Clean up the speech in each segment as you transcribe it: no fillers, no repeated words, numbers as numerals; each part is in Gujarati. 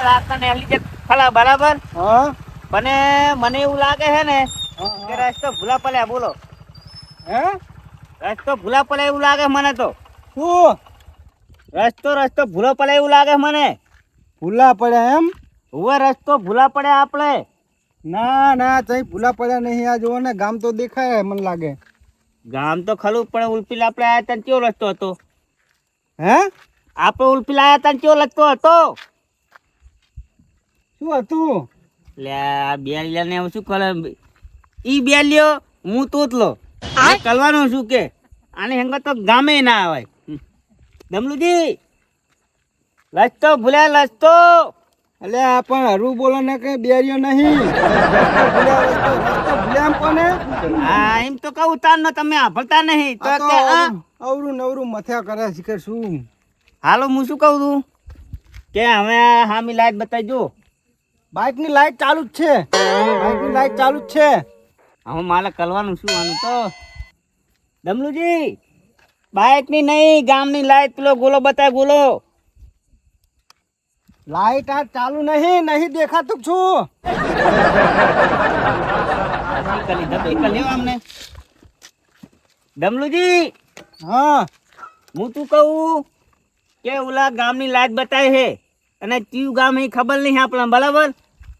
રાખતા ને એલી જે ખલા બરાબર. હા મને એવું લાગે છે ને કે રસ્તો ભૂલા પડ્યા. બોલો હે રસ્તો ભૂલા પડ્યા એવું લાગે મને તો. શું રસ્તો ભૂલો પડ્યા એવું લાગે મને. ભૂલા પડ્યા એમ? હવે રસ્તો ભૂલા પડ્યા આપણે. ના ના તઈ ભૂલા પડ્યા નહીં. આ જોવો ને ગામ તો દેખાય મને લાગે. ગામ તો ખરું પણ ઉલપીલ આપણે આયા તા કેવો રસ્તો હતો? હે આપણે ઉલપીલ આયા તા કેવો રસ્તો હતો? શું હતું? લે આ બેલિયા ને શું કરે? ઈ બેલિયો હું તોતલો કરવાનું શું કે આની હંગત તો ગામે ના આવે. દમલુજી રસ્તો ભૂલ્યા રસ્તો. એટલે આ પણ હરું બોલો ને કઈ બેરિયો નહીં. રસ્તો ભૂલ્યા એમ કોને? હા એમ તો કહું તાર નો તમે આભળતા નહીં તો આ તો કે આ અવરું નવરું મથ્યા કરે શીખર શું. હાલો હું શું કહું છું કે હવે હામી લાઈટ બતાવજો. બાઇક ની લાઈટ ચાલુ જ છે. બાઇક ની લાઈટ ચાલુ જ છે. હવે મારે કરવાનું શું આનું તો? દમલુજી બાઇક ની નહીં ગામની લાઈટ પેલો ગોલો બતાય ગોલો. લાઈટ આ ચાલુ નહીં દેખાતું છું. દમલુજી હા હું તું કહું કે ઓલા ગામની લાઈટ બતાવે છે અને કયું ગામ એ ખબર નહીં આપણા બરાબર.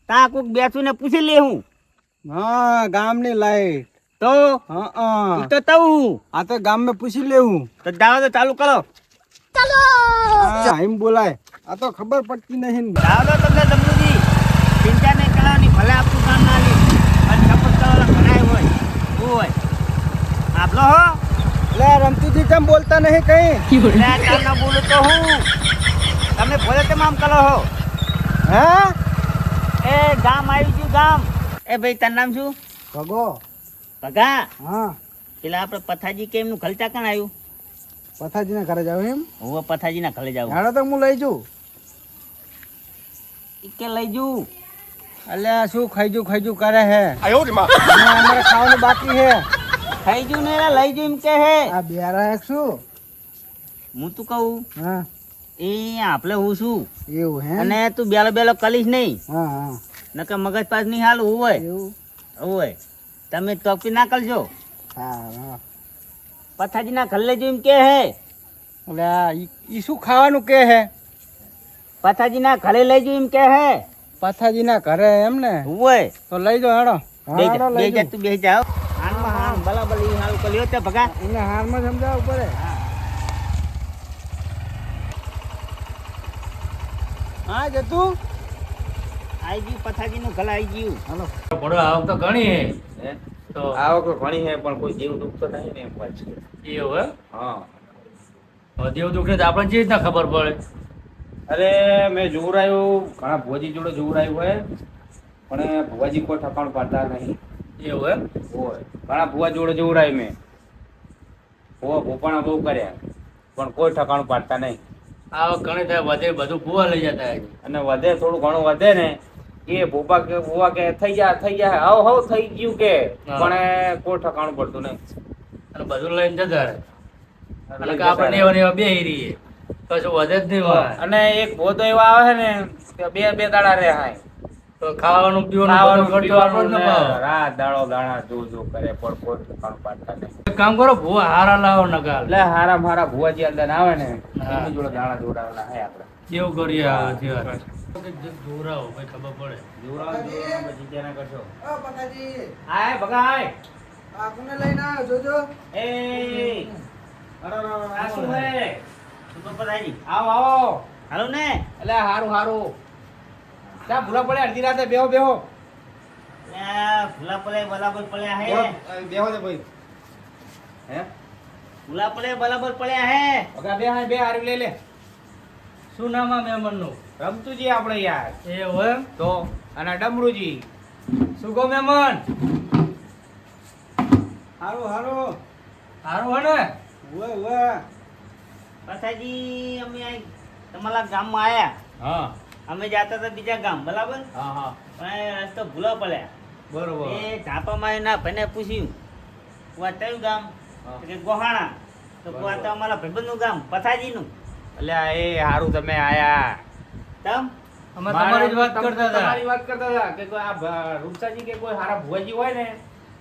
ત્યાં કોઈક બેસું ને પૂછી લે હું. હા ગામની લાઈટ તો હા ઈ તો તવું આ તો ગામ में પૂછી લેવું. તો જાઓ તો ચાલુ કરો. હા એમ બોલાય. આ તો ખબર પડતી નહીં. જાઓ તો તમને દમલુજી ચિંતા નહીં કરવાની. ભલે આપણું કામ ના લે અને સપોર્ટ કરવાના ઘણા હોય શું હોય આપલો હો. એટલે રમતુજી કેમ બોલતા નહીં કઈ? એટલે આ કામ ના બોલું તો હું તમે ભલે તેમ આમ કરો હો. હે એ ગામ આવી ગયું ગામ. એ ભાઈ તારું નામ શું? ભગો. ભગા હા પેલા આપણે પથાજી કેમ નું ખલચા કાણ આવ્યું? પથાજીને ઘરે જાવ એમ? હું પથાજી ના ખલે જાઉં. હાડો તો હું લઈ જઉં. કે લઈ જઉં અલ્યા શું ખાઈજું કરે હે? અમારે ખાવાનું બાકી હે. ખાઈ જઉં ને લઈ જઉં એમ કે હે. આ બેરા એક શું? હું તું કહું હા એ આપણે હું છું એવું હે? અને તું બેલો કલીશ નહીં હા હા નકર મગજ પાસ નહીં હાલ હોય એવું હોય. તમે ટોપી ના કરજો. હા હા પથાજી ના ઘર લઈ જઉં એમ કે હે. અલ્યા ઈ શું ખાવાનું કે હે? પથાજી ના ઘરે લઈ જઉં એમ કે હે. પથાજીના ઘરે એમ ને? હોય તો લઈ જાઓ હેડો. બે હાડો લઈ જા જાઓ. તું બે જાઓ. હાલમાં હાલ બરાબર ઈ હાલ કર્યો તે ભગા. એને હારમાં સમજાવવું પડે. હા જતું આઈ ગયું પથાજી નું ઘર આઈ ગયું. હાલો. પડો આવક તો ઘણી હે તો આવક ઘણી હે પણ કોઈ જીવ દુઃખ તો નહીં ને એમ પાછું. એવું હે હા દેવ દુઃખ ને તો આપણને જે રીતના ખબર પડે. અરે મેં જોવરાયું ઘણા ભુવાજી જોડે જોવરાયું હોય પણ ભુવાજી કોઈ ઠકાણ પાડતા નહીં. એવું એમ હોય ઘણા ભુવા જોડે જોવરાયું મેં. ભુવા ભોપાણા બહુ કર્યા પણ કોઈ ઠકાણું પાડતા નહીં. આવક ઘણી થાય વધે બધું ભૂવા લઈ જતા હોય. અને વધે થોડું ઘણું વધે ને એ ભોપા કે ભુવા કે થઈ જાય હાવ થઈ ગયું કે હા. પણ કોઈ ઠકાણું પડતું નહીં. અને બધું લઈને જતા રહે એટલે કે આપણે નેવા નેવા બેહી રહીએ કશું વધે જ નહીં હોય. અને એક ભો તો એવા આવે છે ને કે બે દાડા રહે હાય. તો ખાવાનું ખાવાનું પીવાનું ખર્ચો આપણો જ ન પીવાનું પાવે. રાત દાડો દાણા જો કરે પણ કોઈ ઠકાણું પાડતા નહીં. એક કામ કરો ભૂવા હારા લાવો નગાલ એટલે હારા મારા ભુવાજી અંદર આવે ને હા. એમની જોડે દાણા જોડાવેલા હે આપણે. એવું કરીએ હાથી વાત. જોરાવો ભાઈ ખબર પડે. જોડાવાનું પછી ક્યાં ના કરશો. ઓ પથાજી આય ભગા આય. આ કોને લઈને આવ્યો જોજો. એ આ શું હે? શું પથાજી આવો આવો. હાલો ને. એટલે હારું હારું. ક્યાં ભૂલા પડે અડધી રાતે બેહો બેહો. ભૂલા પડે બરાબર પડ્યા હે. બેહો દે ભાઈ. હે? ભૂલા પડે બરાબર પડ્યા હે. ભગા બે હાય બે હારું લઈ લે. શું નામ આ મહેમાનનું? રમતુજી આપણે યાર. એવું એમ તો અને ડમરુજી. શું કહો મહેમાન? હારું હારું. સારું હે ને? ઉવે ઉવે. પથાજી અમે આ તમારા ગામમાં આયા. હા અમે જતા હતા બીજા ગામ બરાબર હા હા પણ રસ્તો ભૂલો પડ્યા. બરોબર. એ ઝાપામાં એના ભાઈને પૂછ્યું આ કયું ગામ? હા. તો કે ગોહાણા. તો આ તો અમારા ભાઈબંધનું ગામ પથાજીનું. એટલે એ હારું તમે આયા. તમ અમે તમારી જ વાત કરતા હતા. તમારી વાત કરતા હતા કે કોઈ આ રૂપસાજી કે કોઈ સારા ભુવાજી હોય ને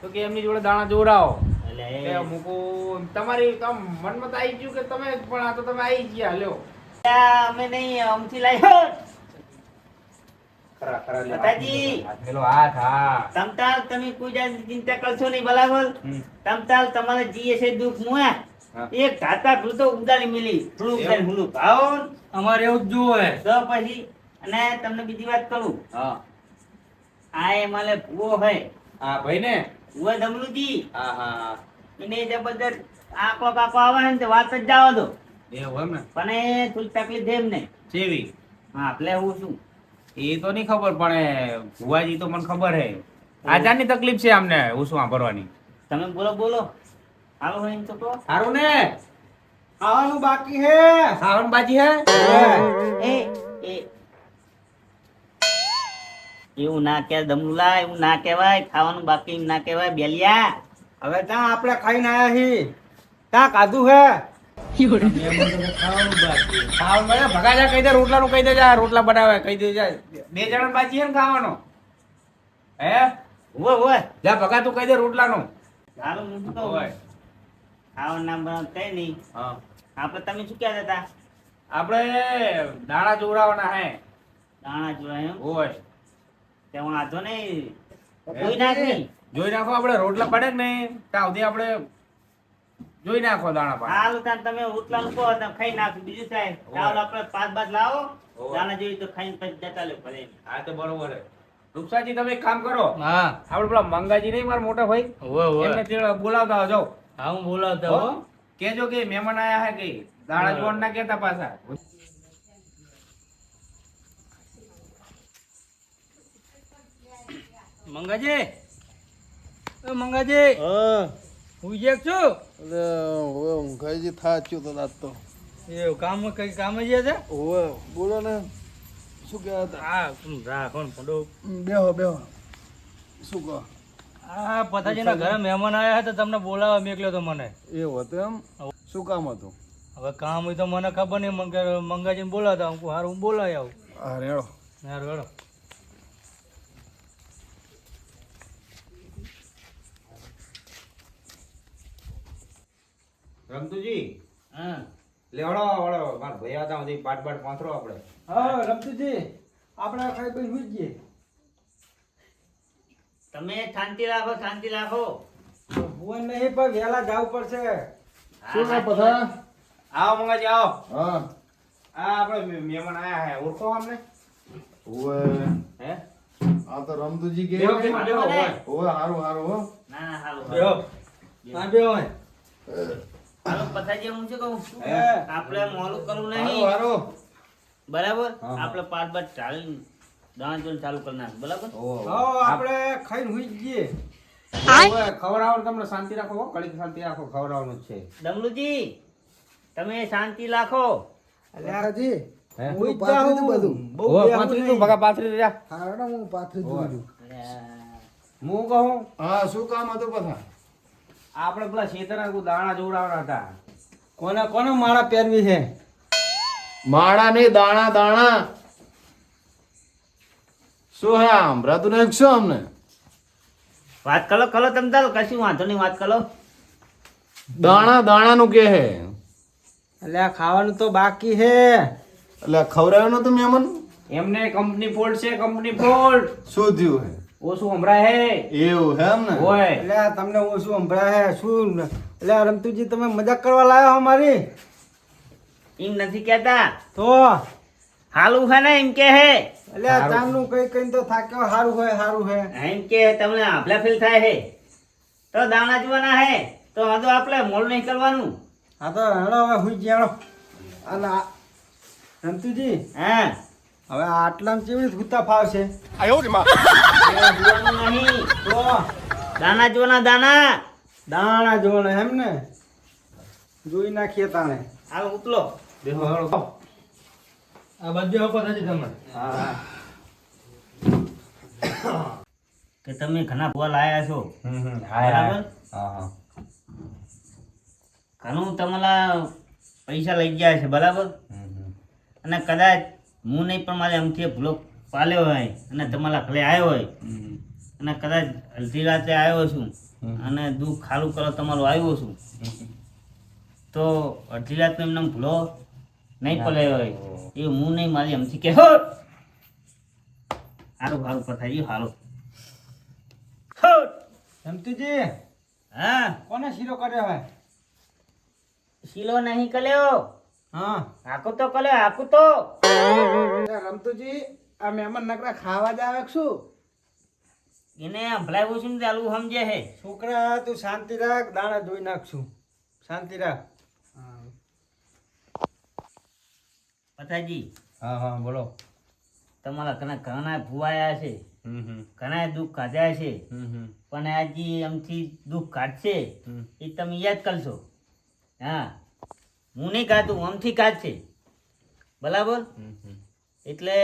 તો કે એમની જોડે દાણા જોવડાવો. એટલે એટલે મૂકું તમારી મનમાં તો આવી ગયું કે તમે પણ આ તો તમે આવી ગયા લ્યો. અમે નહીં અમથી લાવ્યો ખરા ખરા લ્યો. માતાજી. હાથ મેલો, હાથ, હા. તમતાલ તમે કોઈ જાતની ચિંતા કરશો નહીં બરાબર. હમ. તમતાલ તમારે જીએ છે દુઃખ મુયા હા. એક ઘાતા ભૂતો ઉડાડી મિલી થોડું ઉડાડી ભૂલું ભાવ અમારે એવું જ જોવે. તો પછી અને તમને બીજી વાત કરું હા આ એ માલે ભૂવો હોય હા ભાઈ ને. ભૂવો ધમલુજી હા હા હા એને જબરદસ્ત આંકડો કાકો આવે ને તે વાત જ જવા દો એવું એમ ને. પણ એ થોડી તકલીફ છે એમને જેવી હા એટલે હું શું એ તો નહીં ખબર પણ એ ભુવાજી તો મને ખબર હે આજારની તકલીફ છે અમને ઉસવા ભરવાની. તમે બોલો બોલો હાલો હોય એમ તો કહો સારું ને. ખાવાનું બાકી હે સાવન બાજી હે. એ એ એવું ના કે દમલુલા એવું ના કહેવાય ખાવાનું બાકી ના કહેવાય બેલિયા હવે ત્યાં આપણે ખાઈને આયા હી ત્યાં કાધું હે સાવન બાજી ભગા જા કહી દે રોટલાનું કહી દે જા રોટલા બનાવે કહી દે જા. 2 જણા બાજી હે ને ખાવાનો હે. હોય હોય જા ભગા તું કહી દે રોટલાનું. હાલો હું શું કહું હોય. ખાવાનું નામ બનાવ કઈ નહીં હા આપણે તમે શું કહેતા હતા આપણે દાણા જોવડાવવાના હે. દાણા જોડાય એમ હોય તે વાંધો નહીં કોઈ નાખી જોઈ નાખો આપણે રોટલા પડે કે નહીં ત્યાં સુધી આપણે જોઈ નાખો દાણા પાણી. હાલ તાન તમે રોટલા કહો તમે ખાઈ નાખો બીજું થાય ચાવલ આપણે 5 લાવો હોય. દાણા જોઈ તો ખાઈને પછી જતા લે ભલે હા તો બરોબર હે. રૂપસાજી તમે એક કામ કરો હા આપણે પેલા મંગાજી નહીં મારા મોટા ભાઈ હોય હોય. એમને તે બોલાવતા આવજો. હા હું બોલાવતા હો. કેજો કે મહેમાન આયા હે કે દાણા જોડ ના કેતા પાછા. મંગાજી એ મંગાજી હું જે છું ઊંઘાઈજી થાચ્યું તો રાત તો એ કામ કઈ કામ જ છે. ઓવે બોલો ને શું કહેવા હતા હા રાખો ને પડો. બેહો બેહો શું કહો આ પતાજીના ઘરે મહેમાન આવ્યા હતા તમને બોલાવવા મેકલ્યો તો મને. એવું હતું એમ શું કામ હતું હવે કામ હોય તો મને ખબર નહીં મંગાજીને બોલાવતા હું હારું હું બોલાવી આવું. હા રેડો હારું હેડો. રમતુજી હા લેવડો વળો મારા ભાઈ હતા સુધી પાટ પાટ પાંથરો આપણે. હા રમતુજી આપણે ખાઈ પી સુઈ જઈએ તમે શાંતિ રાખો ભુવન નહીં પણ વહેલા જવું પડશે શું ના પથા આવો મંગાજી આવો. હા આ આપણે મહેમાન આયા હે ઓળખો અમને. ઓવે હે આ તો રમતુજી કે બેહો, બેહો, બેહો, હોય. ઓવે હારું હારું હો ના ના હાલો બેહો. ના બેહો હોય. હાલો પથાજી હું શું કહું હે? આપણે મોડું કરવું હારું નહીં હારું બરાબર હા. આપણે 5 ચાલીને દાણા જોઈને ચાલુ કરી નાખ બરાબર હા આપણે ખાઈને સુઈ જઈએ ઓય, ખવડાવવાનું તમને શાંતિ રાખો હો, ઘડીક શાંતિ રાખો ખવડાવવાનું જ છે. ડમલુજી તમે શાંતિ રાખો અલ્યાજી હે? હું પાથરી દઉં બધું બહુ ઓય, બેહવું પાથરી નહીં. તું, ભગા પાથરી દે જા. હારડો હું પાથરી ઓય. દઉં હું કહું હા શું કામ હતું બધા આપણે પેલા શેતરના દાણા જોવડાવવાના હતા. કોને કોને માળા પહેરવી છે માળા નહીં દાણા દાણા શું હે આમ રાતું ને શું અમને વાત કરો તમે તાલ કશું વાંધો નહીં વાત કરો દાણા દાણા નું કે હે અલ્યા ખાવાનું તો બાકી છે એટલે ખવડાવ્યો નતું મહેમાન એમને કંપની ફોલ્ટ છે કંપની ફોલ્ટ શું થયું હે ઓછું હમણાં હે એવું હે એમ ને ઓય અલ્યા તમને હું શું સંભળાય છે શું અલ્યા રમતુજી તમે મજાક કરવા લાવ્યા હો મારી એમ નથી કહેતા તો હાલું છે ને એમ કે હે અલ્યા ચાંદનું કઈ કઈ તો થાક્યો હારું હે એમ કે તમને આભલા ફીલ થાય હે તો દાણા જોવાના હે તો હજુ આપણે મોલ નહીં કરવાનું હા તો હેડો હવે હુઈ ગયા અને રમતુજી હા હવે આટલામાં કેવી રીતે હુતા ફાવશે એ જોવાનું નહીં તો દાણા જોવાના દાણા દાણા જોવાના એમ ને જોઈ નાખીએ તાણે હાલ ઉપલો બેહો હેડો. આ બાજુ આવો પતાજી તમે. હા કે તમે ઘણા ભૂવા લાયા છો હા બરાબર હા ઘણું તમારા પૈસા લઈ ગયા છે બરાબર અને કદાચ હું નહીં પણ મારે આમથી ભૂલો પાલ્યો હોય અને તમારા ઘરે આવ્યો હોય અને કદાચ અડધી રાત્રે આવ્યો છું અને દુઃખ ખાલું કરો તમારું આવ્યો છું તો અડધી રાત્રે એમને ભૂલો નહીં પલાયો હોય એ હું નહીં મારી આમથી કે સારું સારું પથારી સારું રમતુજી હા કોને શીરો કર્યો હોય શીલો નહીં કલ્યો હા આખું તો કલ્યો આખું તો રમતુજી આ મહેમાન નકરા ખાવા જ આવે કે શું એને સંભળાવ્યું છું ને ચાલુ સમજે હે છોકરા તું શાંતિ રાખ દાણા ધોઈ નાખશું શાંતિ રાખ પથાજી હા હા બોલો તમારા ઘણા ભૂવાયા છે ઘણા દુઃખ કાઢ્યા છે પણ આજે એમથી દુઃખ કાઢશે એ તમે યાદ કરશો હા હું નહીં કાઢું આમથી કાઢશે બરાબર એટલે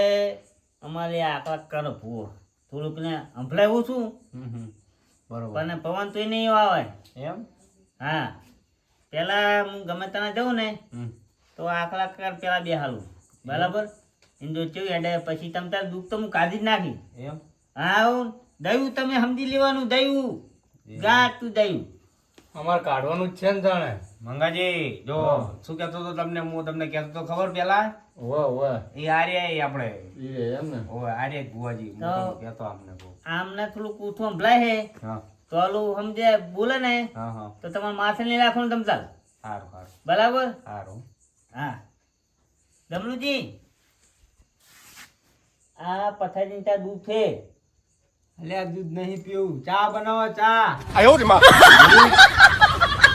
અમારે આકડા કરો ભૂવો થોડુંક ને સંભળાવું છું બરોબર પણ પવન તો નહીં આવે એમ હા પેલા હું ગમે ત્યાં જાઉં ને તો આકડા કર પેલા બે હાલું બરાબર એને જો ચેવું હેડે પછી તમે તાર દુઃખ તો હું કાઢી જ નાખી એમ હા દયું તમે સમજી લેવાનું દયું ગાતું દયું અમારે કાઢવાનું જ છે ને જાણે મંગાજી જો શું કહેતો હતો તમને હું તમને કહેતો તો ખબર પેલા એ આર્યા આપણે એમ ને આર્યા ભુવાજી હું તમને કહેતો આમને બહુ આમને થોડુંક ઊઠું સંભળાય હે હા તો ઓલું સમજે બોલે ને હા હા તો તમારે માથે નહીં રાખવાનું તમ ચાલ સારું સારું બરાબર સારું હા ડમલુજી આ પથારી ત્યાં દૂધ છે અલ્યા દૂધ નહીં પીવું ચા બનાવો ચા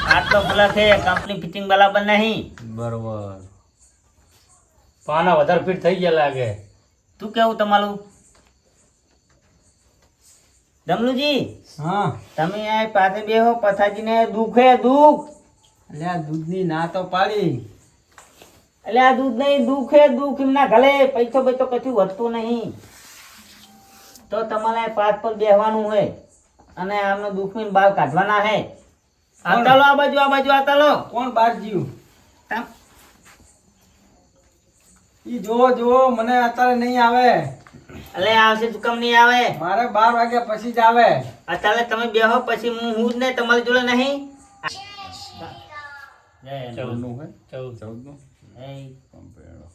આટલો ભલા છે કંપની ફિટિંગ બરાબર નહીં બરોબર પાના વધારે ફીટ થઈ ગયા લાગે તું કેવું તમારું ડમલુજી હા તમે આ પાસે બેહો પથાજીને દુઃખ હે દુઃખ અલ્યા દૂધની ના તો પાડી એટલે આ દૂધ નહીં દુઃખ હે દુઃખ એમના ગલે પૈસો પૈસો કશું વધતું નહીં તો તમારે પાસ પર બેહવાનું હોય અને આમનો દુઃખ ની બહાર કાઢવાના હે આવતા લો આ બાજુ આવતા લો કોણ બાર જીવ તમ- ઈ જો મને અત્યારે નહીં આવે એટલે આવશે તું કેમ નહીં આવે મારે 12 વાગ્યા પછી જ આવે અત્યારે તમે બેહો પછી હું જ ને તમારી જોડે નહીં જય ચૌદનું હે 14 ચૌદનું એ કંપેડો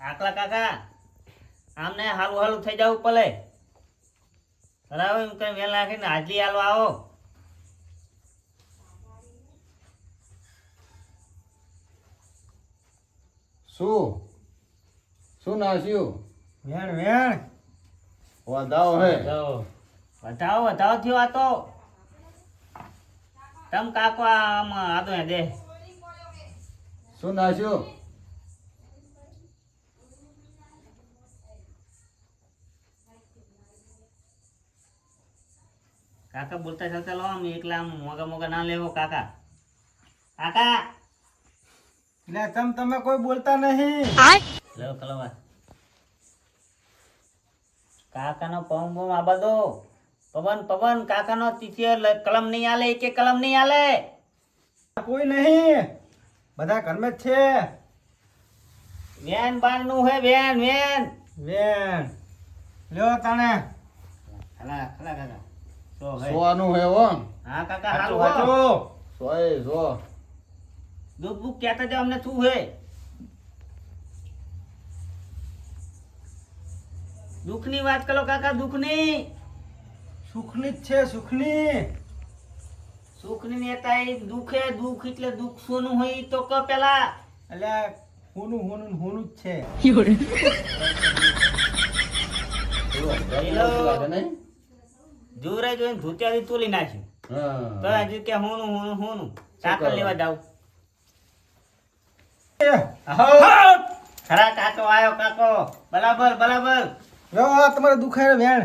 આકલા કાકા આમને હાલું હાલું થઈ જવું પડે બરાબર એમ કઈ વેલ નાખીને હાજરી હાલવા આવો શું નાસ્યું વેણ વેણ વધાવો હે જાઓ. વધાવો થયો આ તો તમ કાકો આમ આ તો દે શું નાસ્યું કાકા બોલતા ચાલતા લો આમ એકલા આમ મોગા ના લેવો કાકા કાકા એટલે તમે કોઈ બોલતા નહીં લેવો કલવા કાકાનો પવન બમ આબા દો પવન કાકાનો તિથિયર કલમ નહીં આલે એક કલમ નહીં આલે કોઈ નહીં બધા ઘરમાં જ છે વેન બાર નું હે વેન વેણ લ્યો તને ખલા કાકા સો હે સોનું હે હો હા કાકા હાચું હારું હો. હાચું સોય સો દુઃખ બુક કહેતા જાઓ અમને શું હે દુઃખની વાત કરો કાકા દુઃખની સુખની જ છે સુખની સુખની નેતા એ દુઃખ હે દુઃખ એટલે દુઃખ સોનું હોય ઈ તો ક પેલા એટલે હોનું જ છે લાગે નહીં જોરાય જોઈને ધોતિયાથી તોલી નાખ્યું તો હા હજુ કે હોનું સાકર લેવા જાવ ખરા કાકો આયો કાકો બરાબર લો આ તમારે દુખાય વેણ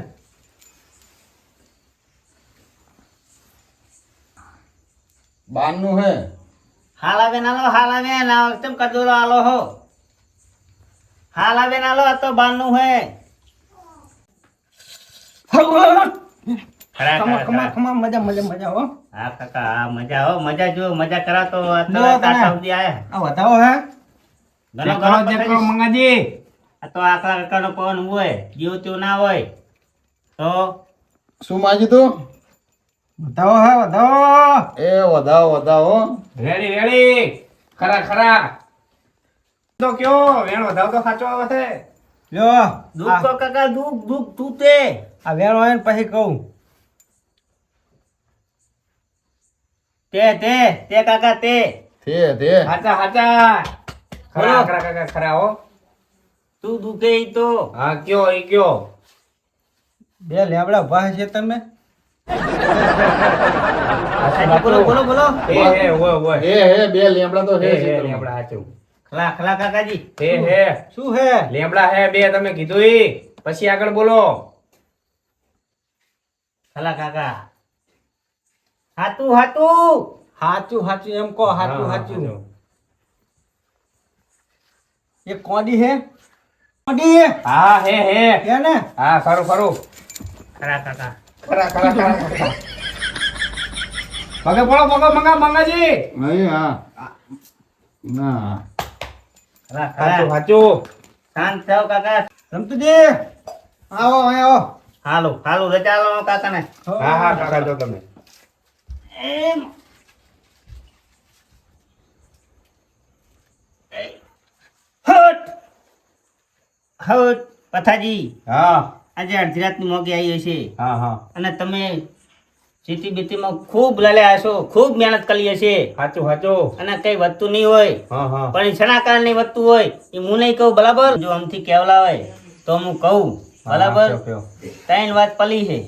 બારનું હે હાલ આવે ના તેમ કદોલો આલો હો હાલ આવે ના લો આ તો બારનું હે ખરા ખમા મજા હો હા કાકા હા મજા જો મજા કરા તો લો, તને. સુધી આયા આ વધાવો હે ઘણો ચેક કરો ઘણો ચેક કરો પથાજી. મંગાજી. આ તો આકલા કાકાનો પવન હોય જેવો તેવો ના હોય તો શું માગ્યું તું વધાવો હે વધાવો. એ વધાવો વધાવો રેડી રેડી. ખરા ખરા. તો કયો વેણ વધાવ તો સાચો આવે છે. લ્યો દુઃખ તો કાકા દુઃખ દુઃખ તું તે આ વેણ હોય ને પછી કહું. તે કાકા તે તે સાચા સાચા. ખરા ખરા કાકા ખરા હો. તું દુખે ઈ તો હા કયો એ કયો. બે લેબડા ઉભા છે તમે. કાકાજી બોલો બોલો બોલો હે હે ઓય ઓય. હે બે લેમડા તો હે હે હે છે લેમડા સાચું. ખલા ખલા કાકાજી હે હે શું હે? લેમડા હે બે તમે કીધું ઈ. પછી આગળ બોલો. ખલા કાકા હાતું હાતું હાચું હાચું એમ કહો. હાચું હા, હાચું. સાચું. એ કોડી હે? કોડી હા હે હે. હે ને? હા ખરું ખરું. ખરા કાકા ખરા ખરા ખરા. પગે પડો પગે મંગાજી. નહીં હા ના ખરા સાચું ખરા સાચું. શાંત થાવ કાકા રમતુજી આવો અહીં આવો. હાલો હાલો રજા લો કાકાને હા હા કાકા જો તમે. એમ હટ હટ પથાજી હા આજે અડધી રાતની મોગી આવી હશે હા હા અને તમે સિટી બીટીમાં ખૂબ લડ્યા હશો ખૂબ મહેનત કરી હશે સાચું સાચું. અને કઈ વધતું નહીં હોય હા હા પણ શેના કારણે વધતું હોય એ હું નહીં કહું બરાબર જો આમથી કેવલા હોય તો હું કહું બરાબર કયો, કયો. ત્રણ વાત પલી છે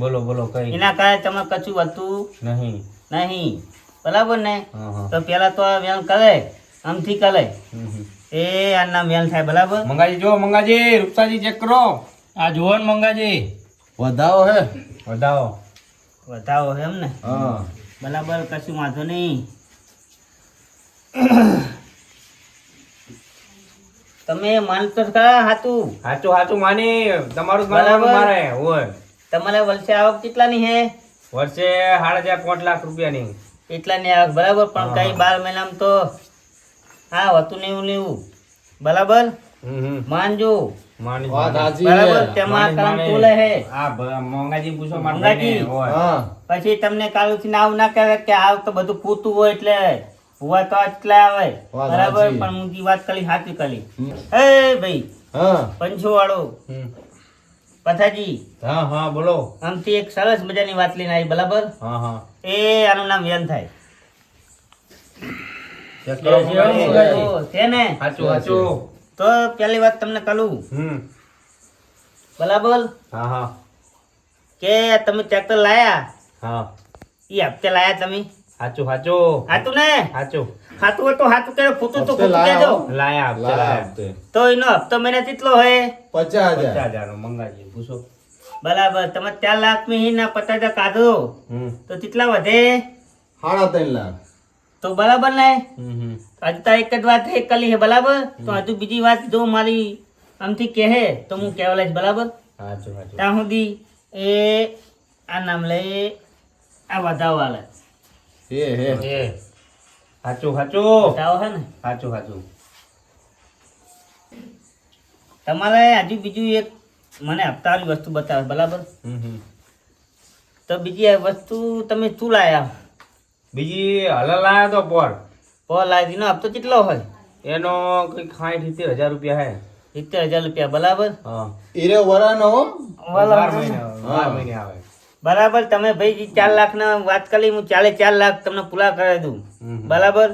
બોલો બોલો કઈ એના કારણે તમે કશું વધતું નહીં. નહીં બરાબર ને હા હા. તો પેલા તો આ વેણ કરે આમથી કરે હમ, હમ. એ આના વેણ થાય બરાબર મંગાજી જો મંગાજી રૂપસાજી ચેક કરો. આ જુઓ ને મંગાજી. વધાવો હે વધાવો. વધાવો એમ ને હા બરાબર કશું વાંધો નહીં તમે માનતો જ ખરા હાતું સાચું સાચું માની તમારું જ બરાબર. માનવાનું મારે હોય. તમારે વર્ષે આવક કેટલાની છે વર્ષે 5.5 લાખ રૂપિયાની. એટલાની આવક બરાબર પણ હા. કઈ 12 મહિનામાં તો હા હતું નહીં લેવું બરાબર હમ હમ. માનજો માની વાત માની. સાચી બરાબર હે તેમાં માની, કામ માની. તોલે હે આ મંગાજી પૂછો મારા મંગાજી. ભાઈને હોય. હા પછી તમને કાલુથી આવું ના કહેવાય કે આવ તો બધું પૂતું હોય એટલે હુવા તો એટલા આવે વાત બરાબર સાચી. પણ હું જે વાત કરી સાચી કરી હમ. એ ભાઈ હા પંચો વાળો હમ. પથાજી હા હા બોલો. આમથી એક સરસ મજાની વાત લઈને આવી બરાબર હા હા. એ આનું નામ વેન થાય ચેક કરો મંગાજી. તો છે ને સાચું સાચું. તો પહેલી વાત તમને કહું હમ. બરાબર હા હા. કે તમે ટ્રેક્ટર લાયા હા એ હપ્તે લાયા તમે સાચું સાચું. હાતું ને સાચું. હાતું હોય તો હાતું કે ફૂટું તો હપ્તે ફૂટું લાયા કહેજો હો. લાયા આપતે લાયા. લાયા તો એનો હપ્તો મહિના કેટલો હોય 50,000 50,000 નો મંગાજી પૂછો. બરાબર તમે 4 લાખ માં ના 50,000 કાઢો હમ તો કેટલા વધે 3.5 લાખ તો બરાબર ને હમ હમ. હજુ તો એક જ વાત એક કરી છે બરાબર તો હજુ બીજી વાત જો મારી આમથી કહે તો હું કહેવા લઈશ બરાબર સાચું સાચું. ત્યાં સુધી એ આ નામ લઈ આ વધાવો હાલે હે એ સાચું સાચું. વધાવો છે ને સાચું સાચું. તમારે હજુ બીજું એક મને હપ્તાવાળી વસ્તુ બતાવે બરાબર હમ હમ. તો બીજી આ વસ્તુ તમે શું લાયા બીજી હલા લાયા તો પર લાવીનો હપ્તો કેટલો હોય એનો કઈક 60-70,000 રૂપિયા હે. 70,000 રૂપિયા બરાબર હા ઈરે વરાનો હો 12 મહિને હા. 12 મહિને આવે. બરાબર તમે ભાઈ જે 4 લાખના વાત કરી હું 4 લાખ તમને પૂરા કરાવી દઉં હમ. બરાબર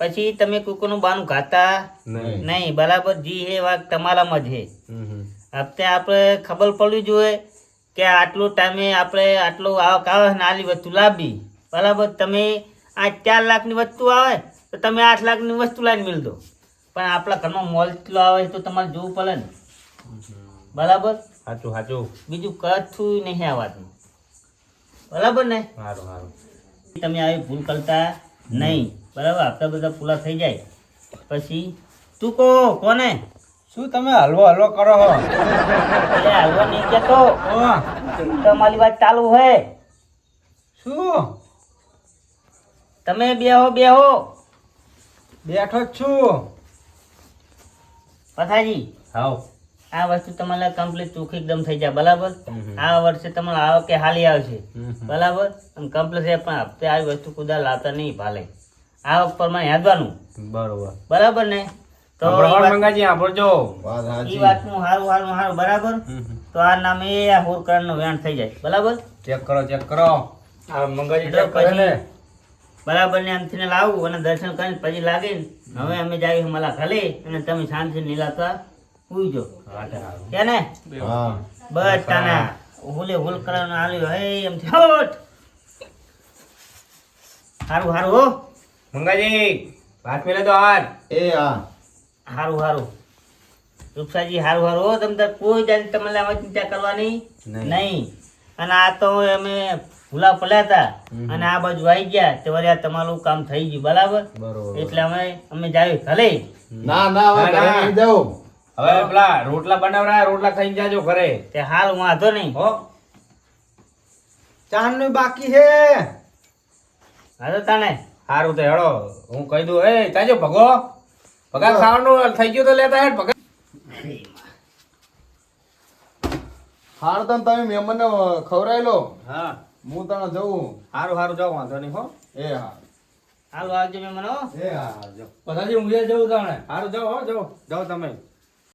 પછી તમે કોઈનું બાનું ખાતા નહીં. નહીં બરાબર જી એ વાત તમારામાં જ છે હમ હમ. હપ્તે આપણે ખબર પડવી જોઈએ કે આટલું ટાઈમે આપણે આટલું આવક આવે ને આલી વસ્તુ લાવવી બરાબર તમે આ 4 લાખની વસ્તુ આવે તો તમે 8 લાખની વસ્તુ લાવીને મિલ દો પણ આપણા ઘરમાં મોલ કેટલો આવે છે તો તમારે જોવું પડે ને બરાબર સાચું સાચું. બીજું કશું નહીં આ વાતનું બરાબર ને સારું સારું. તમે આવી ભૂલ કરતા નહીં બરાબર આપણા બધા પૂરા થઈ જાય પછી તું કોને શું તમે હલવો હલવો કરો હો? એટલે હાલવા નહીં કહેતો હા. તમારી વાત ચાલુ હે શું તમે બેહો બેઠો જ છું. પથાજી હાવ આ વસ્તુ તમારે કમ્પ્લીટ ચોખ્ખી એકદમ થઈ જાય બરાબર. આ વર્ષે તમારે આવો કે હાલી આવશે બરાબર. અને કમ્પ્લીટ છે પણ હપ્તે આવી વસ્તુ કુદા લાવતા નહીં ભાલે. આ વખત પ્રમાણે યાદવાનું બરોબર બરાબર ને. તો સાંભળો મંગાજી સાંભળજો વાત એ સાચી વાતનું હારું બરાબર. તો આ નામે આ હોરકરણનો વેણ થઈ જાય બરાબર. ચેક કરો આ મંગાજી એટલે ચેક કરે ને બરાબર ને આમથી ને લાવું અને દર્શન કરીને પછી લાગે ને હવે અમે જાય મલા ઘરે અને તમે શાંતિ નીલાતા ઉઈજો કે ને હા બસ તાના હુલે હુલ કરવાનું આલ્યો હે એમ હોટ હારું હો મંગાજી વાત મેલે તો હાર એ હા હારું રૂપસાજી હારું હો તમ તાર કોઈ જાત તમારે આમાં ચિંતા કરવાની નહીં. અને આ તો અમે ભૂલા પડ્યા હતા અને આ બાજુ આવી ગયા તે વળી આ તમારું કામ થઈ ગયું બરાબર. બરોબર એટલે અમે જાય ઘરે. ના ના હવે ઘરે નહીં જાઉં. હવે પેલા રોટલા બનાવરા રોટલા ખાઈને જાજો ઘરે તે હાલ વાંધો નહીં. હો ચાંદનું બાકી હે. હાલો તાને સારું તો હેડો હું કહી દઉં એ તાજો ભગો ભગા ખાવાનું થઈ ગયું તો લેતા હેડ ભગા હાર તને તમે મહેમાનને ખવડાવી લો. હા હું તને જઉં. સારું જાઓ વાંધો નહીં હો એ હા હાલો આવજો મેં મને હો. એ હા બધાજી ઊંઘે જવું તાણે સારું જાઓ હો જાઓ તમે